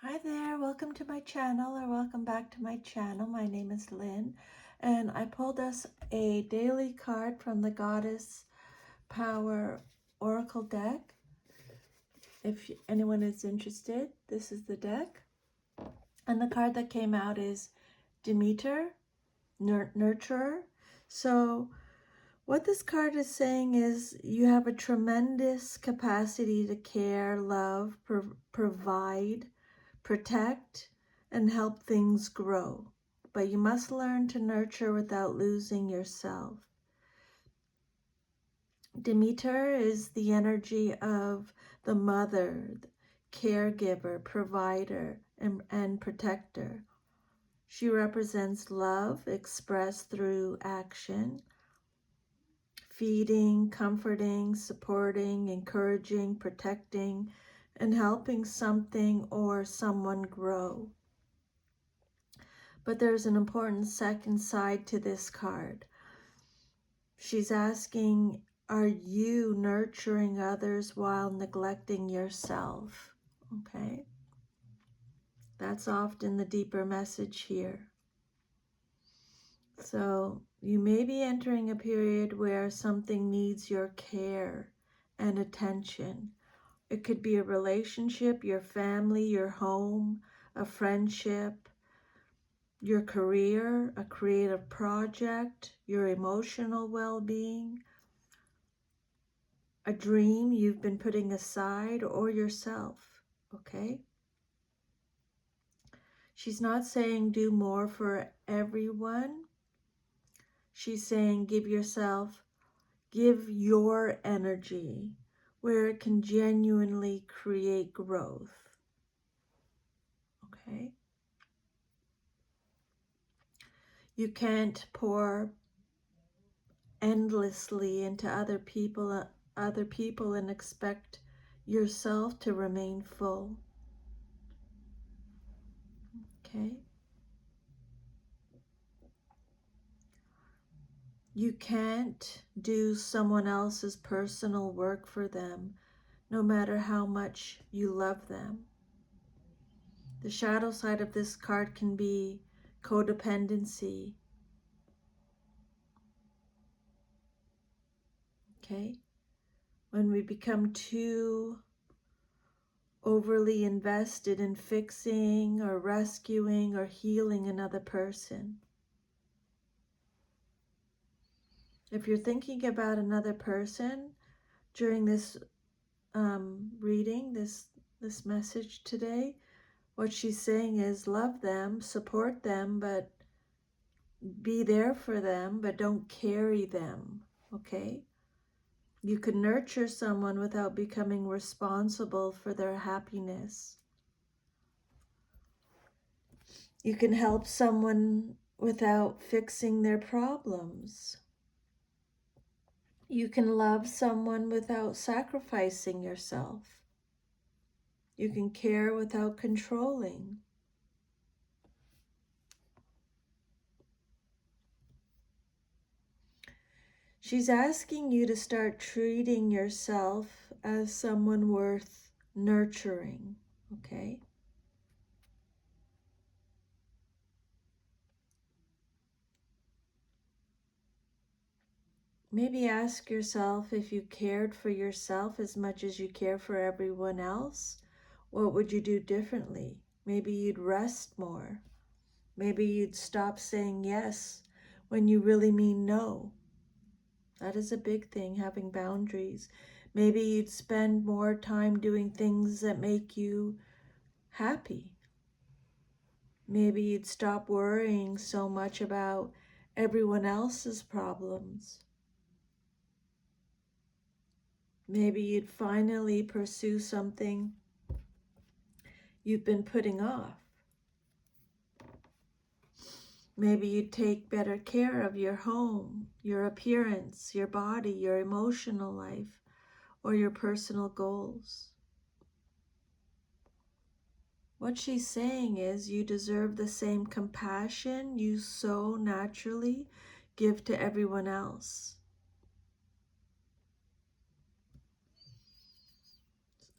Hi there, welcome to my channel or welcome back to my channel. My name is Lynn and I pulled us a daily card from the Goddess Power Oracle deck. If anyone is interested, this is the deck. And the card that came out is Demeter, Nurturer. So what this card is saying is you have a tremendous capacity to care, love, provide, protect, and help things grow. But you must learn to nurture without losing yourself. Demeter is the energy of the mother, caregiver, provider, and protector. She represents love expressed through action, feeding, comforting, supporting, encouraging, protecting, and helping something or someone grow. But there's an important second side to this card. She's asking, are you nurturing others while neglecting yourself? Okay. That's often the deeper message here. So you may be entering a period where something needs your care and attention. It could be a relationship, your family, your home, a friendship, your career, a creative project, your emotional well-being, a dream you've been putting aside, or yourself, okay? She's not saying do more for everyone. She's saying give your energy where it can genuinely create growth, okay? You can't pour endlessly into other people and expect yourself to remain full. Okay? You can't do someone else's personal work for them, no matter how much you love them. The shadow side of this card can be codependency. Okay? When we become too overly invested in fixing or rescuing or healing another person. If you're thinking about another person during this reading, this message today, what she's saying is love them, support them, but be there for them, but don't carry them, okay? You can nurture someone without becoming responsible for their happiness. You can help someone without fixing their problems. You can love someone without sacrificing yourself. You can care without controlling. She's asking you to start treating yourself as someone worth nurturing, okay? Maybe ask yourself, if you cared for yourself as much as you care for everyone else, what would you do differently? Maybe you'd rest more. Maybe you'd stop saying yes when you really mean no. That is a big thing, having boundaries. Maybe you'd spend more time doing things that make you happy. Maybe you'd stop worrying so much about everyone else's problems. Maybe you'd finally pursue something you've been putting off. Maybe you'd take better care of your home, your appearance, your body, your emotional life, or your personal goals. What she's saying is you deserve the same compassion you so naturally give to everyone else.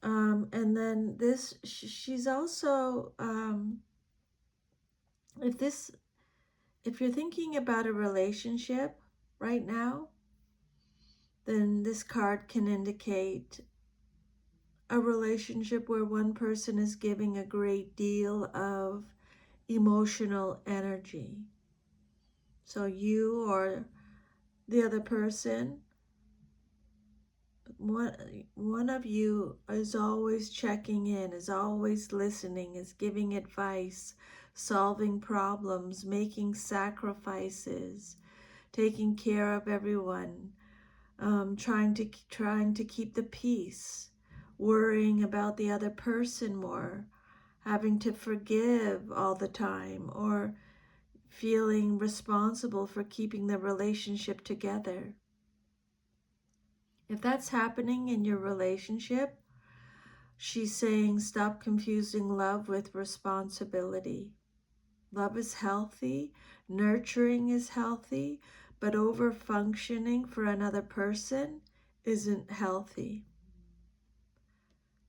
And then this, she's also, if you're thinking about a relationship right now, then this card can indicate a relationship where one person is giving a great deal of emotional energy. So you or the other person, one of you is always checking in, is always listening, is giving advice, solving problems, making sacrifices, taking care of everyone, trying to keep the peace, worrying about the other person more, having to forgive all the time, or feeling responsible for keeping the relationship together. If that's happening in your relationship, she's saying stop confusing love with responsibility. Love is healthy, nurturing is healthy, but over functioning for another person isn't healthy.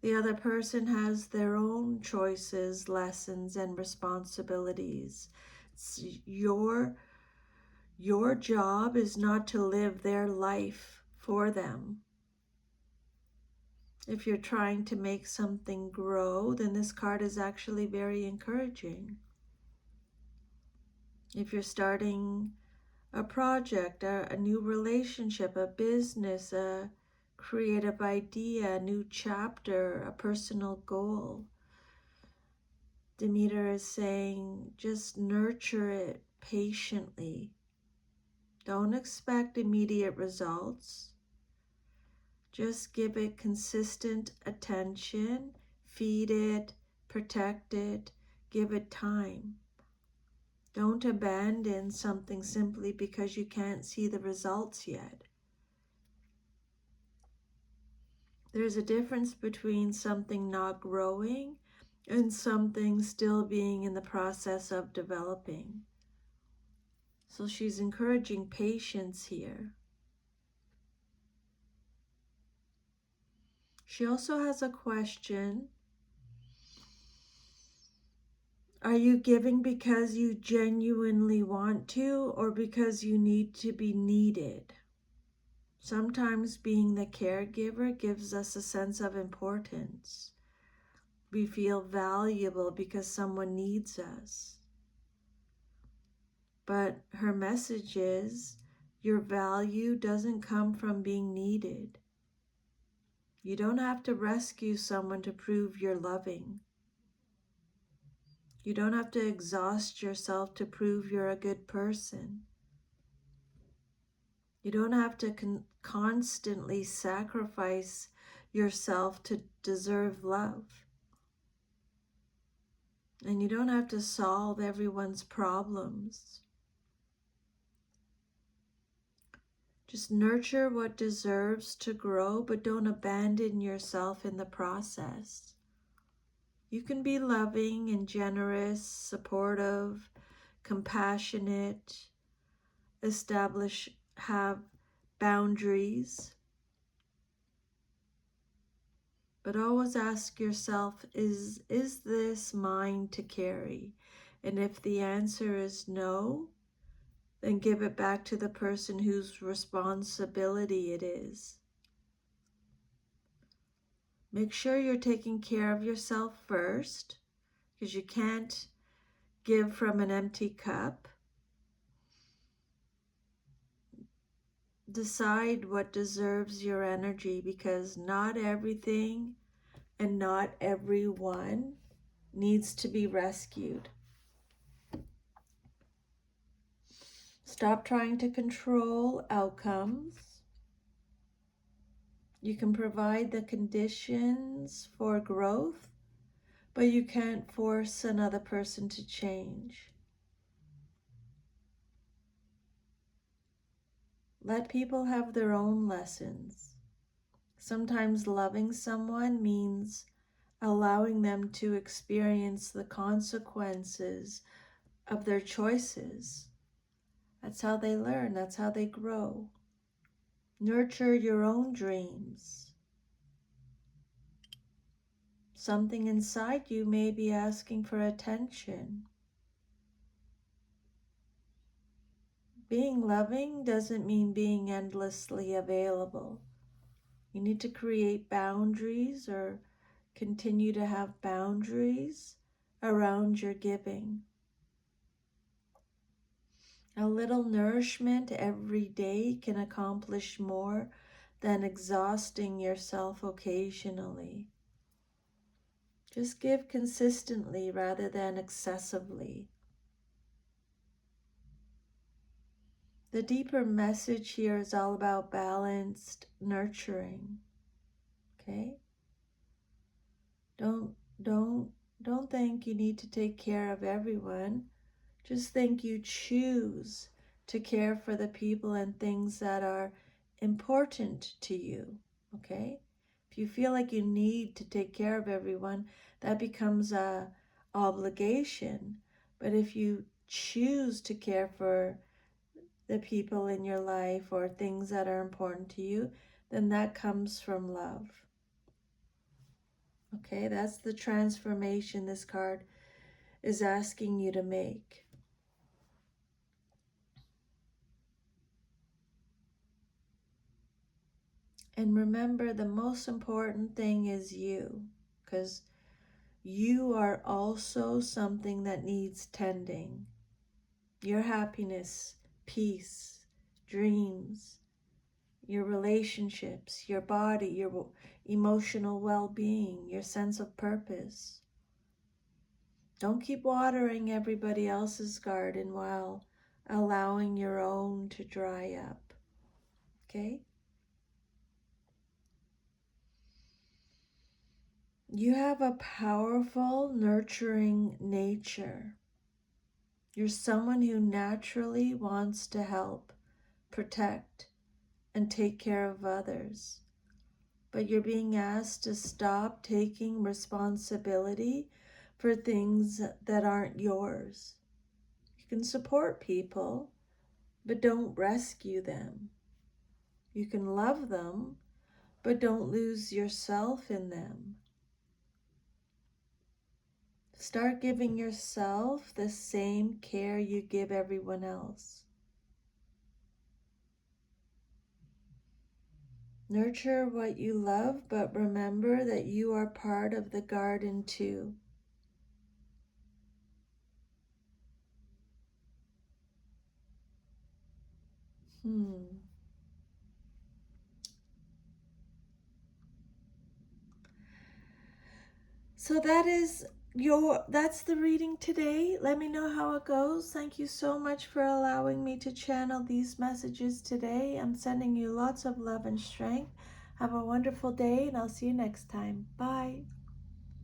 The other person has their own choices, lessons, and responsibilities. Your job is not to live their life for them. If you're trying to make something grow, then this card is actually very encouraging. If you're starting a project, a new relationship, a business, a creative idea, a new chapter, a personal goal, Demeter is saying just nurture it patiently. Don't expect immediate results. Just give it consistent attention, feed it, protect it, give it time. Don't abandon something simply because you can't see the results yet. There's a difference between something not growing and something still being in the process of developing. So she's encouraging patience here. She also has a question. Are you giving because you genuinely want to, or because you need to be needed? Sometimes being the caregiver gives us a sense of importance. We feel valuable because someone needs us. But her message is, your value doesn't come from being needed. You don't have to rescue someone to prove you're loving. You don't have to exhaust yourself to prove you're a good person. You don't have to constantly sacrifice yourself to deserve love. And you don't have to solve everyone's problems. Just nurture what deserves to grow, but don't abandon yourself in the process. You can be loving and generous, supportive, compassionate, have boundaries. But always ask yourself, is this mine to carry? And if the answer is no, then give it back to the person whose responsibility it is. Make sure you're taking care of yourself first, because you can't give from an empty cup. Decide what deserves your energy, because not everything and not everyone needs to be rescued. Stop trying to control outcomes. You can provide the conditions for growth, but you can't force another person to change. Let people have their own lessons. Sometimes loving someone means allowing them to experience the consequences of their choices. That's how they learn, that's how they grow. Nurture your own dreams. Something inside you may be asking for attention. Being loving doesn't mean being endlessly available. You need to create boundaries or continue to have boundaries around your giving. A little nourishment every day can accomplish more than exhausting yourself occasionally. Just give consistently rather than excessively. The deeper message here is all about balanced nurturing. Okay? Don't don't don't think you need to take care of everyone. Just think you choose to care for the people and things that are important to you. Okay? If you feel like you need to take care of everyone, that becomes a obligation. But if you choose to care for the people in your life or things that are important to you, then that comes from love. Okay, that's the transformation this card is asking you to make. And remember, the most important thing is you, because you are also something that needs tending. Your happiness, peace, dreams, your relationships, your body, your emotional well-being, your sense of purpose. Don't keep watering everybody else's garden while allowing your own to dry up. Okay? You have a powerful, nurturing nature. You're someone who naturally wants to help, protect, and take care of others. But you're being asked to stop taking responsibility for things that aren't yours. You can support people, but don't rescue them. You can love them, but don't lose yourself in them. Start giving yourself the same care you give everyone else. Nurture what you love, but remember that you are part of the garden too. So that's the reading today. Let me know how it goes. Thank you so much for allowing me to channel these messages today. I'm sending you lots of love and strength. Have a wonderful day, and I'll see you next time. Bye.